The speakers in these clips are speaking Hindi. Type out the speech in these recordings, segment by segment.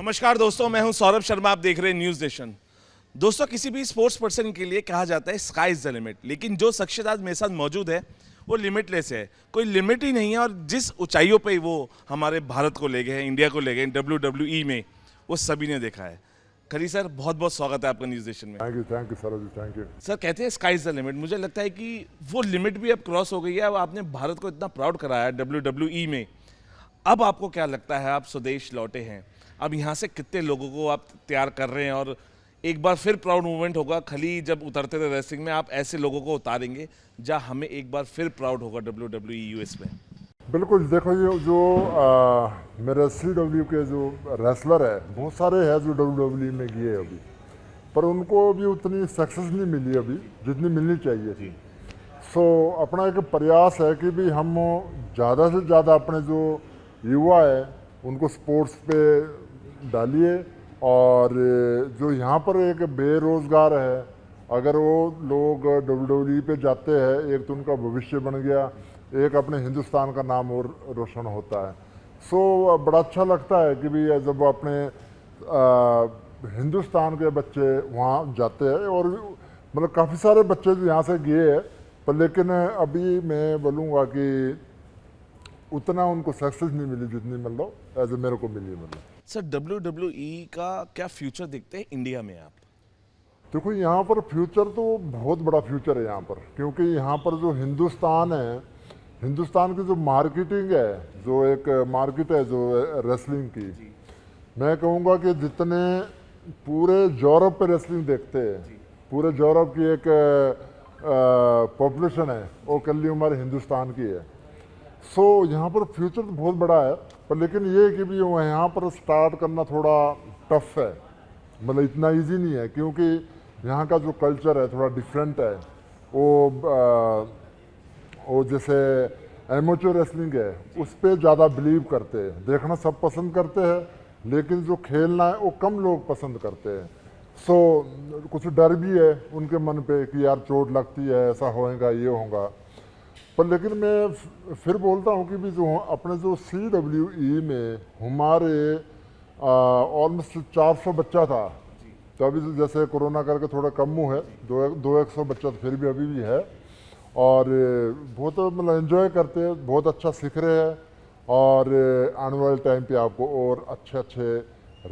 नमस्कार दोस्तों, मैं हूं सौरभ शर्मा। आप देख रहे हैं न्यूज़ नेशन। दोस्तों, किसी भी स्पोर्ट्स पर्सन के लिए कहा जाता है स्काई इज द लिमिट, लेकिन जो शख्सियत आज मेरे साथ मौजूद है वो लिमिटलेस है। कोई लिमिट ही नहीं है और जिस ऊंचाइयों पे वो हमारे भारत को ले गए हैं, इंडिया को ले गए WWE में, वो सभी ने देखा है। खरी सर, बहुत बहुत स्वागत है आपका न्यूज़ नेशन में। Thank you Saroj, thank you. Sir, कहते हैं स्काई इज द लिमिट। मुझे लगता है कि वो लिमिट भी अब क्रॉस हो गई है। अब आपने भारत को इतना प्राउड कराया WWE में। अब आपको क्या लगता है, आप स्वदेश लौटे हैं, अब यहाँ से कितने लोगों को आप तैयार कर रहे हैं और एक बार फिर प्राउड मूवमेंट होगा। खली जब उतरते थे रेसलिंग में, आप ऐसे लोगों को उतारेंगे जहाँ हमें एक बार फिर प्राउड होगा WWE यूएस में। बिल्कुल, देखो ये जो मेरे CW के जो रेसलर है, बहुत सारे हैं जो WWE में गए अभी, पर उनको अभी उतनी सक्सेस नहीं मिली अभी जितनी मिलनी चाहिए थी। सो अपना एक प्रयास है कि भी हम ज़्यादा से ज़्यादा अपने जो युवा है उनको स्पोर्ट्स पे डालिए। और जो यहाँ पर एक बेरोज़गार है, अगर वो लोग WWE पे जाते हैं, एक तो उनका भविष्य बन गया, एक अपने हिंदुस्तान का नाम और रोशन होता है। सो बड़ा अच्छा लगता है कि भी जब अपने हिंदुस्तान के बच्चे वहाँ जाते हैं, और मतलब काफ़ी सारे बच्चे जो यहाँ से गए हैं, पर लेकिन अभी मैं बोलूँगा कि उतना उनको सक्सेस नहीं मिली जितनी मतलब एज ए मेरे को मिली। मतलब सर, WWE का क्या फ्यूचर देखते हैं इंडिया में आप? देखो, यहाँ पर फ्यूचर तो बहुत बड़ा फ्यूचर है यहाँ पर, क्योंकि यहाँ पर जो हिंदुस्तान है, हिंदुस्तान की जो मार्केटिंग है, जो एक मार्केट है जो रेसलिंग की, मैं कहूँगा कि जितने पूरे यूरोप पे रेसलिंग देखते हैं, पूरे यूरोप की एक पॉपुलेशन है, वो कल्ली हमारे हिंदुस्तान की है। सो यहाँ पर फ्यूचर तो बहुत बड़ा है, पर लेकिन ये कि भी यहाँ पर स्टार्ट करना थोड़ा टफ है, मतलब इतना इजी नहीं है, क्योंकि यहाँ का जो कल्चर है थोड़ा डिफरेंट है। वो जैसे एमेच्योर रेसलिंग है उस पर ज़्यादा बिलीव करते हैं, देखना सब पसंद करते हैं, लेकिन जो खेलना है वो कम लोग पसंद करते हैं। सो कुछ डर भी है उनके मन पे कि यार चोट लगती है, ऐसा होएगा, ये होगा। पर लेकिन मैं फिर बोलता हूँ कि भी जो अपने जो CWE में हमारे ऑलमोस्ट 400 बच्चा था, तो अभी जैसे कोरोना करके थोड़ा कम हुआ है, 200 बच्चा तो फिर भी अभी भी है, और बहुत मतलब एंजॉय करते हैं, बहुत अच्छा सीख रहे हैं। और आने वाले टाइम पे आपको और अच्छे अच्छे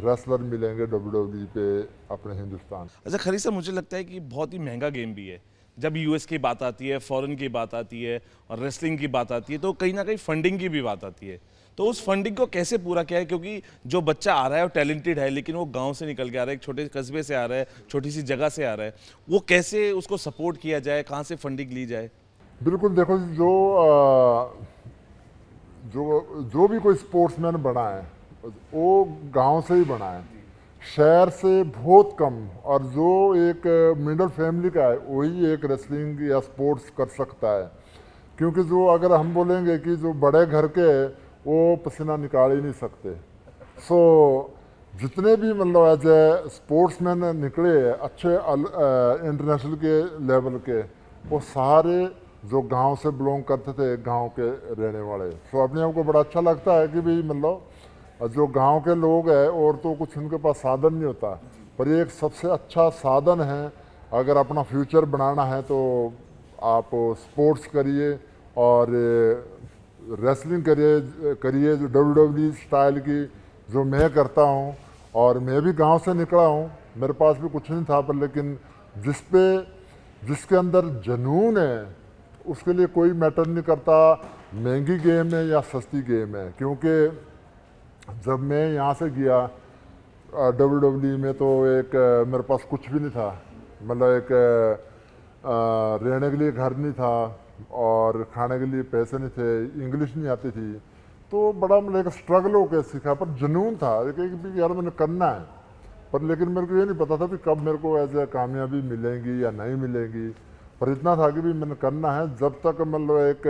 रेसलर मिलेंगे WWE पे अपने हिंदुस्तान। अच्छा खरी सर, मुझे लगता है कि बहुत ही महंगा गेम भी है। जब यूएस की बात आती है, फॉरेन की बात आती है और रेसलिंग की बात आती है, तो कहीं ना कहीं फंडिंग की भी बात आती है। तो उस फंडिंग को कैसे पूरा किया है? क्योंकि जो बच्चा आ रहा है वो टैलेंटेड है, लेकिन वो गांव से निकल के आ रहा है, एक छोटे कस्बे से आ रहा है, छोटी सी जगह से आ रहा है, वो कैसे उसको सपोर्ट किया जाए, कहाँ से फंडिंग ली जाए? बिल्कुल, देखो जो भी कोई स्पोर्ट्समैन बना है वो गांव से ही बना है, शहर से बहुत कम। और जो एक मिडिल फैमिली का है वही एक रेसलिंग या स्पोर्ट्स कर सकता है, क्योंकि जो अगर हम बोलेंगे कि जो बड़े घर के वो पसीना निकाल ही नहीं सकते। सो जितने भी मतलब एज ए स्पोर्ट्समैन निकले अच्छे इंटरनेशनल के लेवल के, वो सारे जो गांव से बिलोंग करते थे, गांव के रहने वाले। सो अपने आप को बड़ा अच्छा लगता है कि भाई मतलब जो गांव के लोग हैं, और तो कुछ उनके पास साधन नहीं होता, पर ये एक सबसे अच्छा साधन है। अगर अपना फ्यूचर बनाना है तो आप स्पोर्ट्स करिए और रेसलिंग करिए जो WWE स्टाइल की जो मैं करता हूँ। और मैं भी गांव से निकला हूँ, मेरे पास भी कुछ नहीं था, पर लेकिन जिसके अंदर जुनून है उसके लिए कोई मैटर नहीं करता महंगी गेम है या सस्ती गेम है। क्योंकि जब मैं यहाँ से गया WWE में, तो एक मेरे पास कुछ भी नहीं था, मतलब एक रहने के लिए घर नहीं था और खाने के लिए पैसे नहीं थे, इंग्लिश नहीं आती थी, तो बड़ा मतलब एक स्ट्रगल होकर सीखा। पर जुनून था कि भी यार मैंने करना है, पर लेकिन मेरे को ये नहीं पता था कि कब मेरे को ऐसे कामयाबी मिलेंगी या नहीं मिलेंगी। पर इतना था कि भी मैंने करना है। जब तक मतलब एक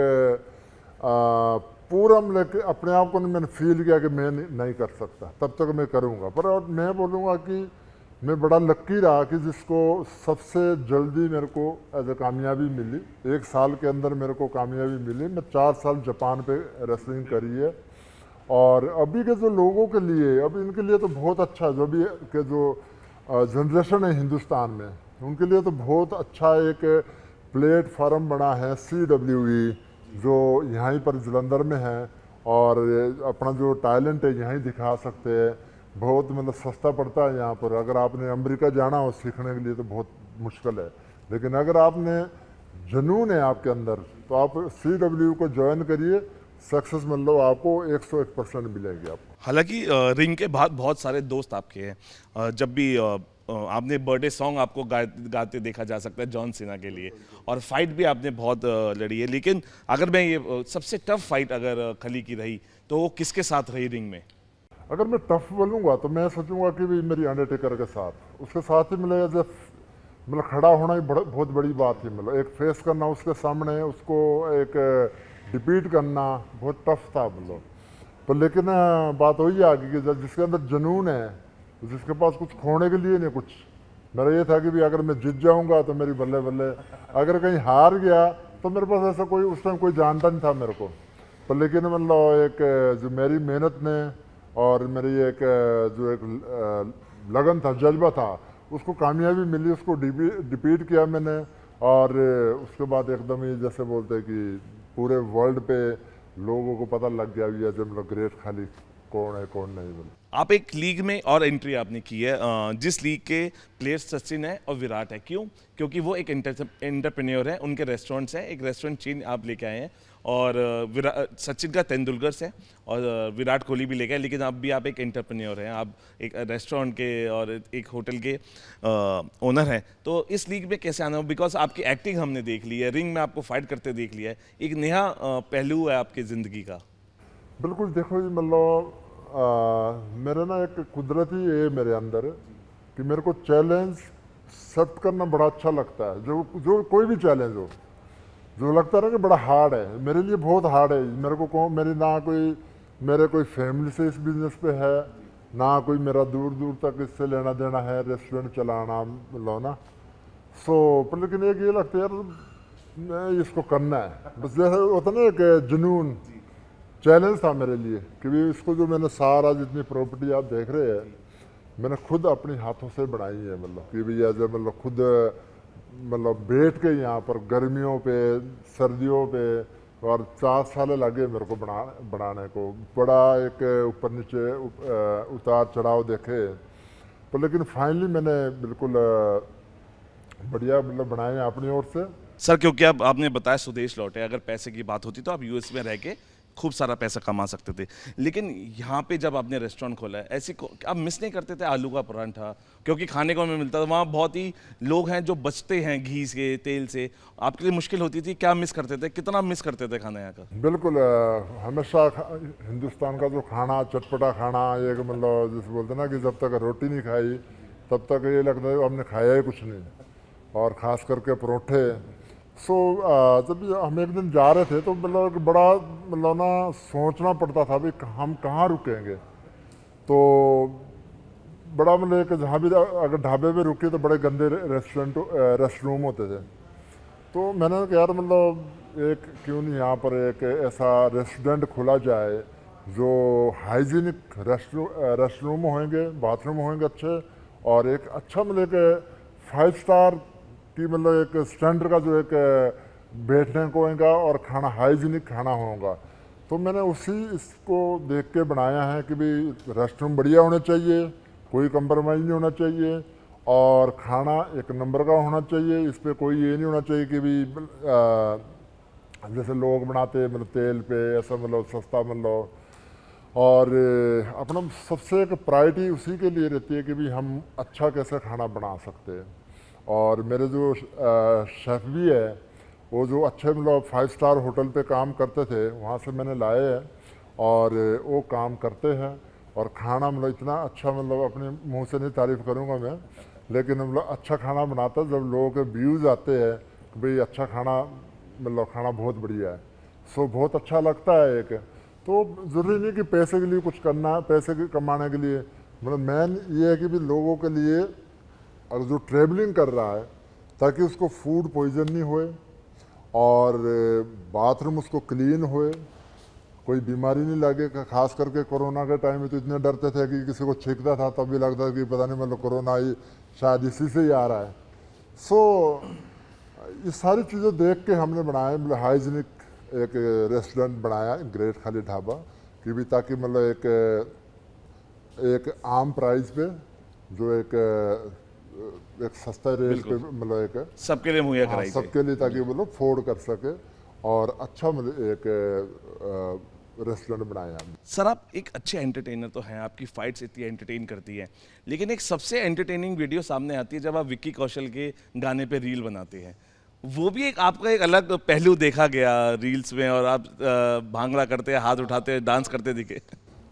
पूरा मतलब अपने आप को मैंने फील किया कि मैं नहीं कर सकता, तब तक मैं करूँगा। पर और मैं बोलूँगा कि मैं बड़ा लक्की रहा कि जिसको सबसे जल्दी मेरे को एज ए कामयाबी मिली, 1 साल के अंदर मेरे को कामयाबी मिली। मैं 4 साल जापान पे रेसलिंग करी है, और अभी के जो लोगों के लिए, अब इनके लिए तो बहुत अच्छा है, जो भी के जो जनरेशन है हिंदुस्तान में, उनके लिए तो बहुत अच्छा एक प्लेटफार्म बना है CWE, जो यहीं पर जलंधर में है, और अपना जो टैलेंट है यहीं दिखा सकते हैं। बहुत मतलब सस्ता पड़ता है यहाँ पर। अगर आपने अमेरिका जाना हो सीखने के लिए तो बहुत मुश्किल है, लेकिन अगर आपने जुनून है आपके अंदर तो आप CWE को ज्वाइन करिए, सक्सेस मतलब आपको 101% मिलेगी आपको। हालांकि रिंग के बाद बहुत सारे दोस्त आपके हैं। जब भी आपने बर्थडे सॉन्ग आपको गाते देखा जा सकता है जॉन सीना के लिए, और फाइट भी आपने बहुत लड़ी है। लेकिन अगर मैं ये सबसे टफ फाइट अगर खली की रही तो वो किसके साथ रही रिंग में? अगर मैं टफ बोलूँगा तो मैं सोचूंगा कि भी मेरी अंडरटेकर के साथ, उसके साथ ही मिलेगा जब मतलब खड़ा होना ही बहुत बड़ी बात है। मतलब एक फेस करना उसके सामने, उसको एक डिपीट करना बहुत टफ था मतलब। पर लेकिन बात वही आ गई कि जब जिसके अंदर जुनून है, जिसके पास कुछ खोने के लिए नहीं कुछ, मेरा ये था कि भी अगर मैं जीत जाऊंगा तो मेरी बल्ले बल्ले, अगर कहीं हार गया तो मेरे पास ऐसा कोई उस टाइम कोई जानता नहीं था मेरे को। पर लेकिन मतलब एक जो मेरी मेहनत ने और मेरी एक जो एक लगन था, जज्बा था, उसको कामयाबी मिली, उसको डिपीट किया मैंने। और उसके बाद एकदम ही जैसे बोलते हैं कि पूरे वर्ल्ड पे लोगों को पता लग गया भी जब मतलब ग्रेट खाली कौन है कौन नहीं। बोले आप एक लीग में और एंट्री आपने की है, जिस लीग के प्लेयर्स सचिन है और विराट है। क्यों? क्योंकि वो एक एंटरप्रेन्योर है, उनके रेस्टोरेंट्स हैं, एक रेस्टोरेंट चेन आप लेके आए हैं। और सचिन का तेंदुलकर से और विराट कोहली भी लेके आए, लेकिन अब भी आप एक एंटरप्रेन्योर हैं, आप एक रेस्टोरेंट के और एक होटल के ओनर हैं। तो इस लीग में कैसे आना हो? बिकॉज आपकी एक्टिंग हमने देख ली है, रिंग में आपको फाइट करते देख लिया है, एक नया पहलू है आपकी ज़िंदगी का। बिल्कुल। देखो जी मतलब मेरा ना एक कुदरती है मेरे अंदर कि मेरे को चैलेंज सेट करना बड़ा अच्छा लगता है। जो जो कोई भी चैलेंज हो, जो लगता है ना कि बड़ा हार्ड है, मेरे लिए बहुत हार्ड है। मेरे को मेरी ना कोई मेरे कोई फैमिली से इस बिजनेस पे है, ना कोई मेरा दूर दूर तक इससे लेना देना है, रेस्टोरेंट चलाना मतलब ना। सो पर लेकिन एक ये लगता है यार मैं इसको करना है, बस जैसे होता ना एक जुनून, चैलेंज था मेरे लिए कि भी इसको जो मैंने सारा जितनी प्रॉपर्टी आप देख रहे हैं मैंने खुद अपने हाथों से बनाई है। मतलब कि भैया जब मतलब खुद मतलब बैठ के यहाँ पर गर्मियों पे सर्दियों पे, और 4 साल लगे मेरे को बनाने को। बड़ा एक ऊपर नीचे उतार चढ़ाव देखे, पर लेकिन फाइनली मैंने बिल्कुल बढ़िया मतलब बनाए हैं अपनी ओर से। सर, क्योंकि अब आपने बताया स्वदेश लौटे, अगर पैसे की बात होती तो आप यूएस में रह के खूब सारा पैसा कमा सकते थे, लेकिन यहाँ पे जब आपने रेस्टोरेंट खोला है आप मिस नहीं करते थे आलू का परांठा? क्योंकि खाने को हमें मिलता था, वहाँ बहुत ही लोग हैं जो बचते हैं घी से तेल से, आपके लिए मुश्किल होती थी? क्या मिस करते थे, कितना मिस करते थे खाना यहाँ का? बिल्कुल। हमेशा हिंदुस्तान का जो खाना, चटपटा खाना, एक मतलब जैसे बोलते ना कि जब तक रोटी नहीं खाई तब तक ये लगता है हमने खाया ही कुछ नहीं, और ख़ास करके परोठे। सो जब हम एक दिन जा रहे थे तो मतलब बड़ा मतलब ना सोचना पड़ता था भी हम कहाँ रुकेंगे। तो बड़ा मतलब एक जहाँ भी अगर ढाबे पे रुके तो बड़े गंदे रेस्ट रूम होते थे। तो मैंने कहा यार मतलब एक क्यों नहीं यहाँ पर एक ऐसा रेस्टोरेंट खोला जाए जो हाइजीनिक रेस्ट रूम होंगे, बाथरूम होंगे अच्छे, और एक अच्छा मतलब एक 5 स्टार की मतलब एक स्टैंडर्ड का जो एक बैठने को होगा और खाना हाइजीनिक खाना होगा। तो मैंने उसी इसको देख के बनाया है कि भाई रेस्टोरेंट बढ़िया होने चाहिए, कोई कंप्रोमाइज़ नहीं होना चाहिए, और खाना एक नंबर का होना चाहिए। इस पर कोई ये नहीं होना चाहिए कि भी जैसे लोग बनाते मतलब तेल पे ऐसा मतलब सस्ता मतलब। और अपना सबसे एक प्रायोरिटी उसी के लिए रहती है कि भी हम अच्छा कैसे खाना बना सकते हैं। और मेरे जो शेफ़ भी है वो जो अच्छे मतलब 5 स्टार होटल पे काम करते थे वहाँ से मैंने लाए हैं, और वो काम करते हैं। और खाना मतलब इतना अच्छा, मतलब अपने मुंह से नहीं तारीफ़ करूँगा मैं, लेकिन मतलब अच्छा खाना बनाता है। जब लोगों के व्यूज़ आते हैं कि भाई अच्छा खाना मतलब खाना बहुत बढ़िया है, सो बहुत अच्छा लगता है। एक तो ज़रूरी नहीं कि पैसे के लिए कुछ करना, पैसे कमाने के लिए, मतलब मेन ये है कि भी लोगों के लिए अगर जो ट्रैवलिंग कर रहा है ताकि उसको फूड पॉइजन नहीं होए, और बाथरूम उसको क्लीन होए, कोई बीमारी नहीं लगे, खास करके कोरोना के टाइम में तो इतने डरते थे कि किसी को छींकता था तब भी लगता था कि पता नहीं मतलब कोरोना ही शायद इसी से ही आ रहा है। सो ये सारी चीज़ें देख के हमने बनाया, मतलब हाइजीनिक एक रेस्टोरेंट बनाया, ग्रेट खाली ढाबा, कि भी ताकि मतलब एक आम प्राइस पे जो एक सस्ता रेट पे मतलब एक सबके लिए मुहैया हाँ, कराई जाए। सबके लिए, ताकि वो लोग अफोर्ड कर सके और अच्छा मतलब एक रेस्टोरेंट बनाया हमने। सर आप एक अच्छे एंटरटेनर तो हैं, आपकी फाइट्स इतनी एंटरटेन करती हैं, लेकिन एक सबसे एंटरटेनिंग वीडियो सामने आती है जब आप विक्की कौशल के गाने पे रील बनाते हैं। वो भी एक आपका एक अलग पहलू देखा गया रील्स में, और आप भांगड़ा करते, हाथ उठाते, डांस करते दिखे।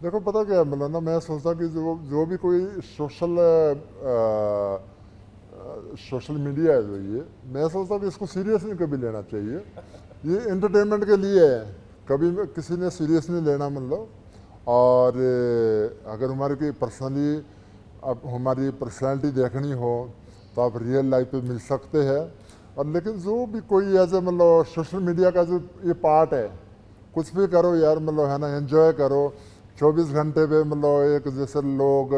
देखो पता क्या है, मतलब ना मैं सोचता कि जो भी कोई सोशल मीडिया है जो ये, मैं सोचता कि इसको सीरियस नहीं कभी लेना चाहिए। ये एंटरटेनमेंट के लिए है, कभी किसी ने सीरियस नहीं लेना मतलब। और अगर हमारी कोई पर्सनली अब हमारी पर्सनैलिटी देखनी हो तो आप रियल लाइफ पे मिल सकते हैं। और लेकिन जो भी कोई ऐसे मतलब सोशल मीडिया का जो ये पार्ट है, कुछ भी करो यार मतलब है ना, एंजॉय करो। 24 घंटे पे मतलब एक जैसे लोग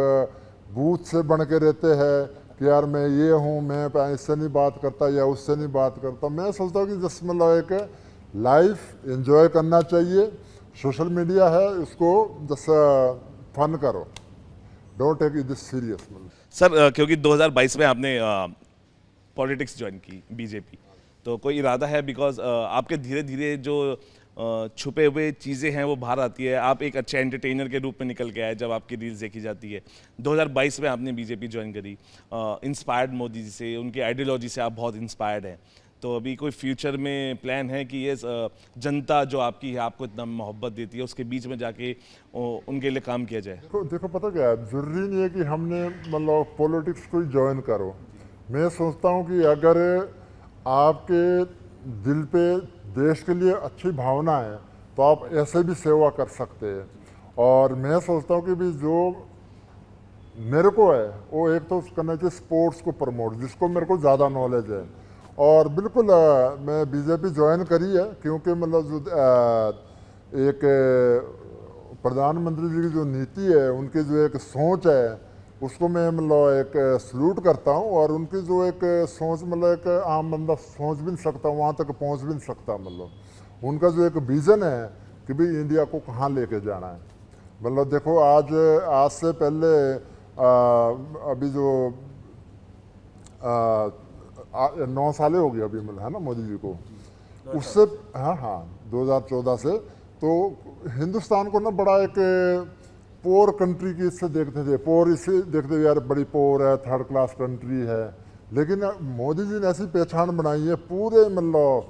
बूथ से बन के रहते हैं कि यार मैं ये हूँ, मैं इससे नहीं बात करता या उससे नहीं बात करता। मैं सोचता हूँ कि जस्ट मतलब एक लाइफ एंजॉय करना चाहिए। सोशल मीडिया है, उसको जैसा फन करो, don't take it serious. Sir क्योंकि 2022 में आपने पॉलिटिक्स ज्वाइन की, बीजेपी, तो कोई इरादा है, बिकॉज आपके धीरे धीरे जो छुपे हुए चीज़ें हैं वो बाहर आती है। आप एक अच्छे एंटरटेनर के रूप में निकल के आए जब आपकी रील्स देखी जाती है। 2022 में आपने बीजेपी ज्वाइन करी, इंस्पायर्ड मोदी जी से, उनकी आइडियोलॉजी से आप बहुत इंस्पायर्ड हैं। तो अभी कोई फ्यूचर में प्लान है कि ये जनता जो आपकी है, आपको इतना मोहब्बत देती है, उसके बीच में जाके उनके लिए काम किया जाए? देखो पता क्या है, जरूरी नहीं है कि हमने मतलब पॉलिटिक्स को ही ज्वाइन करो। मैं सोचता हूँ कि अगर आपके दिल पे देश के लिए अच्छी भावना है तो आप ऐसे भी सेवा कर सकते हैं। और मैं सोचता हूँ कि भी जो मेरे को है वो एक तो करना चाहिए स्पोर्ट्स को प्रमोट, जिसको मेरे को ज़्यादा नॉलेज है। और बिल्कुल मैं बीजेपी ज्वाइन करी है क्योंकि मतलब जो एक प्रधानमंत्री जी की जो नीति है, उनकी जो एक सोच है, उसको मैं मतलब एक सल्यूट करता हूँ। और उनकी जो एक सोच मतलब एक आम बंदा सोच भी नहीं सकता, वहाँ तक पहुँच भी नहीं सकता। मतलब उनका जो एक विज़न है कि भाई इंडिया को कहाँ लेके जाना है। मतलब देखो आज से पहले अभी जो 9 साल हो गए अभी मतलब है ना मोदी जी को, उससे हाँ 2014 से तो हिंदुस्तान को ना बड़ा एक पोर कंट्री की इससे देखते थे, पोर इससे देखते थे यार बड़ी पोर है, थर्ड क्लास कंट्री है। लेकिन मोदी जी ने ऐसी पहचान बनाई है पूरे मतलब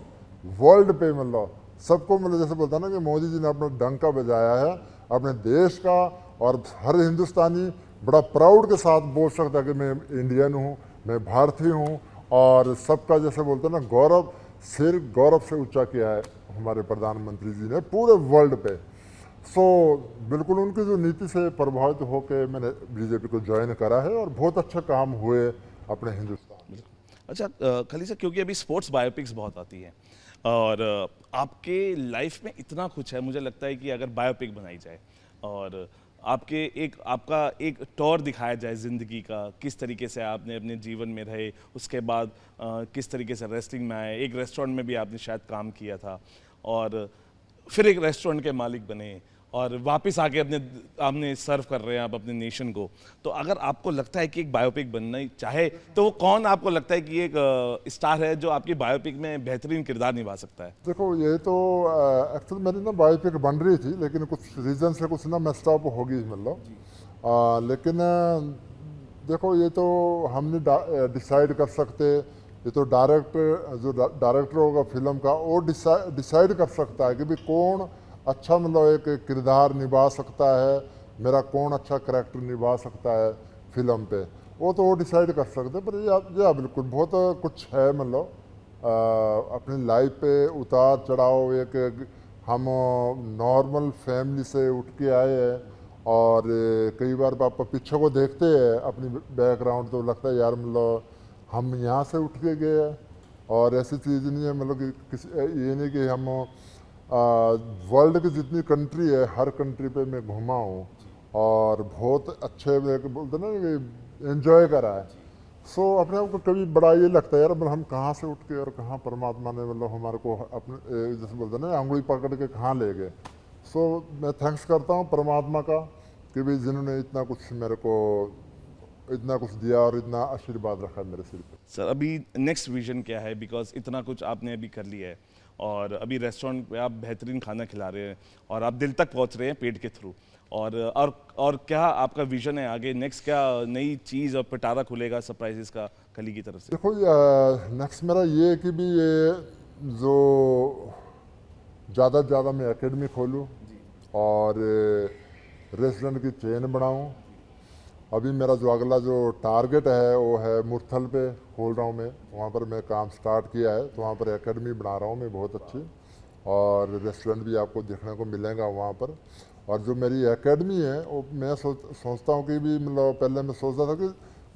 वर्ल्ड पे, मतलब सबको मतलब जैसे बोलता ना कि मोदी जी ने अपना डंका बजाया है अपने देश का। और हर हिंदुस्तानी बड़ा प्राउड के साथ बोल सकता है कि मैं इंडियन हूँ, मैं भारतीय हूँ। और सबका जैसे बोलते हैं ना गौरव, सिर गौरव से ऊंचा किया है हमारे प्रधानमंत्री जी ने पूरे वर्ल्ड पे। सो बिल्कुल उनकी जो नीति से प्रभावित होकर मैंने बीजेपी को ज्वाइन करा है और बहुत अच्छे काम हुए अपने हिंदुस्तान में। अच्छा खली सर, क्योंकि अभी स्पोर्ट्स बायोपिक्स बहुत आती हैं और आपके लाइफ में इतना कुछ है, मुझे लगता है कि अगर बायोपिक बनाई जाए और आपका एक टूर दिखाया जाए ज़िंदगी का, किस तरीके से आपने अपने जीवन में रहे, उसके बाद किस तरीके से रेसलिंग में आए, एक रेस्टोरेंट में भी आपने शायद काम किया था और फिर एक रेस्टोरेंट के मालिक बने और वापस आके आपने सर्व कर रहे हैं आप अपने नेशन को। तो अगर आपको लगता है कि एक बायोपिक बनना ही चाहे तो वो कौन आपको लगता है कि एक स्टार है जो आपकी बायोपिक में बेहतरीन किरदार निभा सकता है? देखो ये तो एक्चुअली मेरी ना बायोपिक बन रही थी, लेकिन कुछ रीज़न से कुछ ना मेस्ट अप होगी मतलब। लेकिन देखो ये तो हम नहीं डिसाइड कर सकते, ये तो जो डायरेक्टर होगा फिल्म का वो डिसाइड कर सकता है कि भाई कौन अच्छा मतलब एक किरदार निभा सकता है, मेरा कौन अच्छा करैक्टर निभा सकता है फिल्म पे, वो तो वो डिसाइड कर सकते हैं। पर ये बिल्कुल बहुत कुछ है मतलब अपनी लाइफ पे उतार चढ़ाव। एक हम नॉर्मल फैमिली से उठ के आए हैं और कई बार पापा पीछे को देखते हैं अपनी बैकग्राउंड तो लगता है यार मतलब हम यहाँ से उठ के गए हैं। और ऐसी चीज़ नहीं है मतलब कि किसी ये नहीं कि हम वर्ल्ड की जितनी कंट्री है हर कंट्री पे मैं घूमा हूँ और बहुत अच्छे बोलते ना एंजॉय करा है। सो अपने आप को कभी बड़ा ये लगता है यार मतलब हम कहाँ से उठ के और कहाँ परमात्मा ने मतलब हमारे को अपने जैसे बोलते ना उंगली पकड़ के कहाँ ले गए। सो मैं थैंक्स करता हूँ परमात्मा का कि भाई जिन्होंने इतना कुछ मेरे को इतना कुछ दिया और इतना आशीर्वाद रखा मेरे सिर पे। सर अभी नेक्स्ट विजन क्या है, बिकॉज इतना कुछ आपने अभी कर लिया है और अभी रेस्टोरेंट पे आप बेहतरीन खाना खिला रहे हैं और आप दिल तक पहुंच रहे हैं पेट के थ्रू, और क्या आपका विजन है आगे, नेक्स्ट क्या नई चीज़ और पिटारा खुलेगा सरप्राइजेस का कली की तरफ से? देखो नेक्स्ट मेरा ये है कि भी ये जो ज़्यादा से ज़्यादा मैं एकेडमी खोलूँ और रेस्टोरेंट की चेन बनाऊँ। अभी मेरा जो अगला जो टारगेट है वो है मुरथल पे खोल रहा हूँ मैं, वहाँ पर मैं काम स्टार्ट किया है तो वहाँ पर एकेडमी बना रहा हूँ मैं बहुत अच्छी, और रेस्टोरेंट भी आपको देखने को मिलेगा वहाँ पर। और जो मेरी एकेडमी है वो मैं सोचता हूँ कि भी मतलब पहले मैं सोचता था कि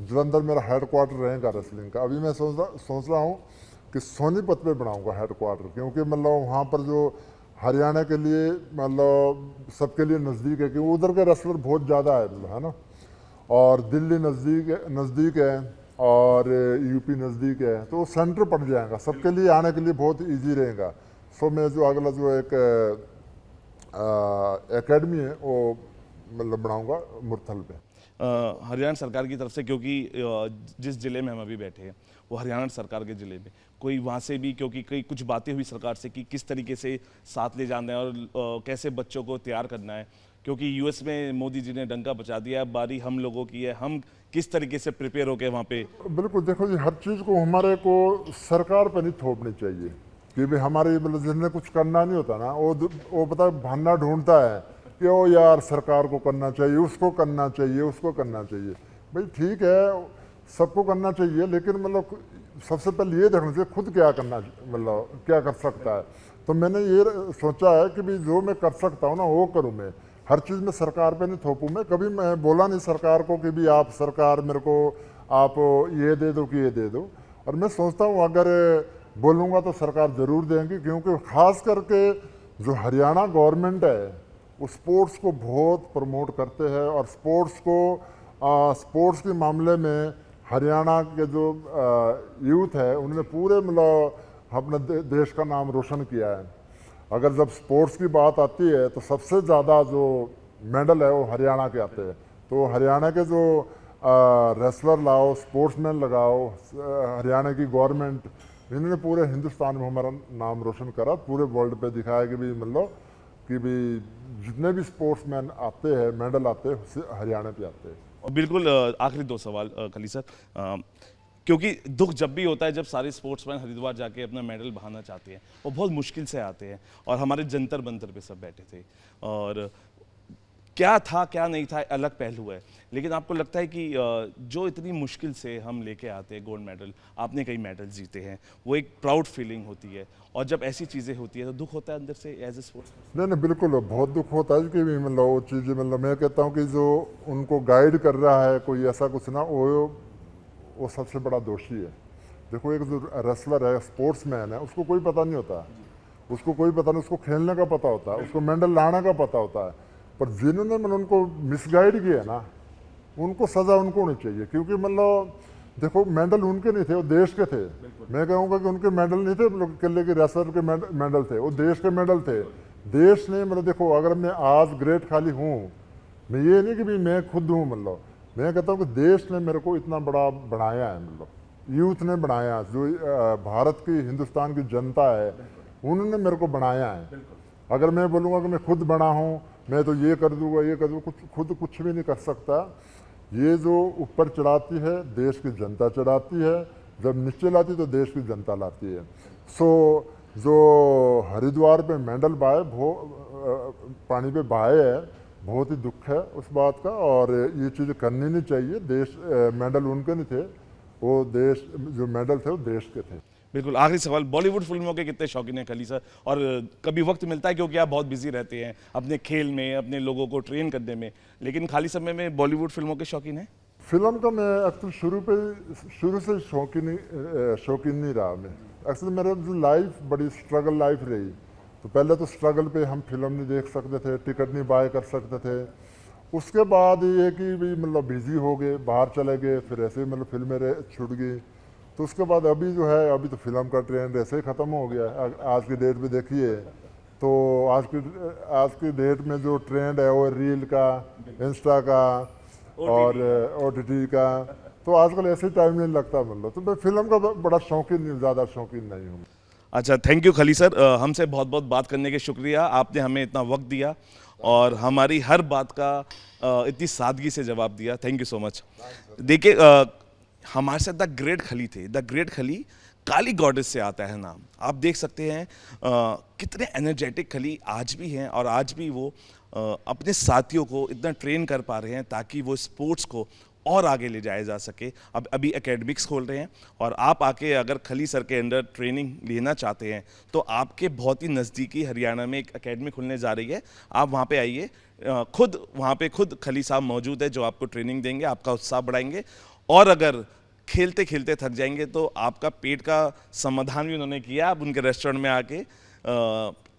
जलंधर मेरा हेड क्वार्टर रहेगा रेसलिंग का, अभी मैं सोच रहा हूँ कि सोनीपत पे बनाऊँगा हेड क्वार्टर, क्योंकि मतलब वहाँ पर जो हरियाणा के लिए मतलब सबके लिए नज़दीक है, क्योंकि उधर के रेसलर बहुत ज़्यादा है मतलब है ना, और दिल्ली नज़दीक है और यूपी नज़दीक है तो सेंटर पड़ जाएगा सबके लिए, आने के लिए बहुत इजी रहेगा। सो मैं जो अगला जो एक एकेडमी है वो मतलब बनाऊंगा मुरथल पे। हरियाणा सरकार की तरफ से, क्योंकि जिस ज़िले में हम अभी बैठे हैं वो हरियाणा सरकार के ज़िले में, कोई वहाँ से भी क्योंकि कई कुछ बातें हुई सरकार से कि किस तरीके से साथ ले जाना है और कैसे बच्चों को तैयार करना है, क्योंकि यूएस में मोदी जी ने डंका बचा दिया, अब बारी हम लोगों की है, हम किस तरीके से प्रिपेयर होकर वहाँ पे। बिल्कुल देखो जी, हर चीज़ को हमारे को सरकार पर नहीं थोपनी चाहिए कि भाई हमारे मतलब जिसने कुछ करना नहीं होता ना वो पता बहाना ढूंढता है कि ओ यार सरकार को करना चाहिए, उसको करना चाहिए, उसको करना चाहिए। भाई ठीक है सबको करना चाहिए, लेकिन मतलब सबसे पहले ये देखना चाहिए खुद क्या करना मतलब क्या कर सकता है। तो मैंने ये सोचा है कि भाई जो मैं कर सकता हूँ ना वो करूँ मैं, हर चीज़ में सरकार पे नहीं थोपूँ मैं। कभी मैं बोला नहीं सरकार को कि भी आप सरकार मेरे को आप ये दे दो कि ये दे दो, और मैं सोचता हूँ अगर बोलूँगा तो सरकार ज़रूर देंगी, क्योंकि ख़ास करके जो हरियाणा गवर्नमेंट है वो स्पोर्ट्स को बहुत प्रमोट करते हैं, और स्पोर्ट्स के मामले में हरियाणा के जो यूथ है उन्होंने पूरे मतलब अपने देश का नाम रोशन किया है। अगर जब स्पोर्ट्स की बात आती है तो सबसे ज़्यादा जो मेडल है वो हरियाणा के आते हैं। तो हरियाणा के जो रेसलर लाओ, स्पोर्ट्समैन लगाओ, हरियाणा की गवर्नमेंट, इन्होंने पूरे हिंदुस्तान में हमारा नाम रोशन करा, पूरे वर्ल्ड पे दिखाया कि भी मतलब कि भी जितने भी स्पोर्ट्समैन आते हैं मेडल आते हैं हरियाणा पे आते हैं। और बिल्कुल आखिरी दो सवाल खली सर, क्योंकि दुख जब भी होता है जब सारे स्पोर्ट्समैन हरिद्वार जाके अपना मेडल बहाना चाहते हैं, वो बहुत मुश्किल से आते हैं, और हमारे जंतर मंतर पे सब बैठे थे और क्या था क्या नहीं था अलग पहलू है, लेकिन आपको लगता है कि जो इतनी मुश्किल से हम लेके आते हैं गोल्ड मेडल, आपने कई मेडल जीते हैं, वो एक प्राउड फीलिंग होती है, और जब ऐसी चीज़ें होती है तो दुख होता है अंदर से एज ए स्पोर्ट्स। नहीं बिल्कुल बहुत दुख होता है कि मतलब वो चीज़ें मतलब मैं कहता हूँ कि जो उनको गाइड कर रहा है कोई ऐसा कुछ ना, वो सबसे बड़ा दोषी है। देखो एक जो रेसलर है, स्पोर्ट्समैन है, उसको कोई पता नहीं होता, उसको कोई पता नहीं, उसको खेलने का पता होता है, उसको मेडल लाने का पता होता है, पर जिन्होंने मतलब उनको मिसगाइड किया ना उनको सज़ा उनको होनी चाहिए। क्योंकि मतलब देखो मेडल उनके नहीं थे, वो देश के थे। मैं कहूँगा कि उनके मेडल नहीं थे, केले के रेसलर के मेडल थे, वो देश के मेडल थे। देश ने मतलब देखो अगर मैं आज ग्रेट खाली हूँ, मैं ये नहीं कि भी मैं खुद हूँ, मतलब मैं कहता हूँ कि देश ने मेरे को इतना बड़ा बनाया है, मतलब यूथ ने बनाया, जो भारत की हिंदुस्तान की जनता है उन्होंने मेरे को बनाया है। अगर मैं बोलूँगा कि मैं खुद बना हूँ, मैं तो ये कर दूँगा ये कर दूँगा, खुद कुछ भी नहीं कर सकता। ये जो ऊपर चढ़ाती है देश की जनता चढ़ाती है, जब नीचे लाती तो देश की जनता लाती है। सो जो हरिद्वार पे मेडल पानी पे बहाए है, बहुत ही दुख है उस बात का, और ये चीज़ करनी नहीं चाहिए। देश मेडल उनके नहीं थे, वो देश जो मेडल थे वो देश के थे। बिल्कुल आखिरी सवाल, बॉलीवुड फिल्मों के कितने शौकीन हैं खली सर, और कभी वक्त मिलता है क्योंकि आप बहुत बिजी रहते हैं अपने खेल में, अपने लोगों को ट्रेन करने में, लेकिन खाली समय में बॉलीवुड फिल्मों के शौकीन हैं? फिल्म का मैं अक्सर शुरू से शौकीन नहीं रहा मैं। अक्सर मेरा जो लाइफ बड़ी स्ट्रगल लाइफ रही, तो पहले तो स्ट्रगल पे हम फिल्म नहीं देख सकते थे, टिकट नहीं बाय कर सकते थे। उसके बाद ये कि भी मतलब बिजी हो गए, बाहर चले गए, फिर ऐसे ही मतलब फिल्में छूट गई। तो उसके बाद अभी जो है, अभी तो फिल्म का ट्रेंड ऐसे ही ख़त्म हो गया। आज की डेट में देखिए तो आज की डेट में जो ट्रेंड है वो रील का, इंस्टा का और OTT का। तो आजकल ऐसे ही टाइम नहीं लगता मतलब। तो मैं फिल्म का बड़ा शौकीन, ज़्यादा शौकीन नहीं हूँ। अच्छा, थैंक यू खली सर, हमसे बहुत बहुत बात करने के शुक्रिया। आपने हमें इतना वक्त दिया और हमारी हर बात का इतनी सादगी से जवाब दिया। Thank you so much. देखिए, हमारे साथ द ग्रेट खली थे। द ग्रेट खली काली गॉडेस से आता है नाम। आप देख सकते हैं कितने एनर्जेटिक खली आज भी हैं और आज भी वो अपने साथियों को इतना ट्रेन कर पा रहे हैं ताकि वो स्पोर्ट्स को और आगे ले जाया जा सके। अब अभी एकेडमिक्स खोल रहे हैं और आप आके अगर खली सर के अंडर ट्रेनिंग लेना चाहते हैं तो आपके बहुत ही नज़दीकी हरियाणा में एक एकेडमी खुलने जा रही है। आप वहाँ पे आइए, खुद वहाँ पे खुद खली साहब मौजूद है जो आपको ट्रेनिंग देंगे, आपका उत्साह बढ़ाएंगे। और अगर खेलते खेलते थक जाएंगे तो आपका पेट का समाधान भी उन्होंने किया। आप उनके रेस्टोरेंट में आके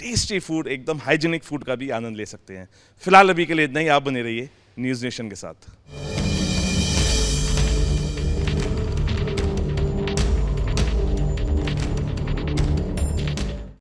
टेस्टी फूड, एकदम हाइजीनिक फूड का भी आनंद ले सकते हैं। फिलहाल अभी के लिए इतना ही। आप बने रहिए न्यूज़ नेशन के साथ।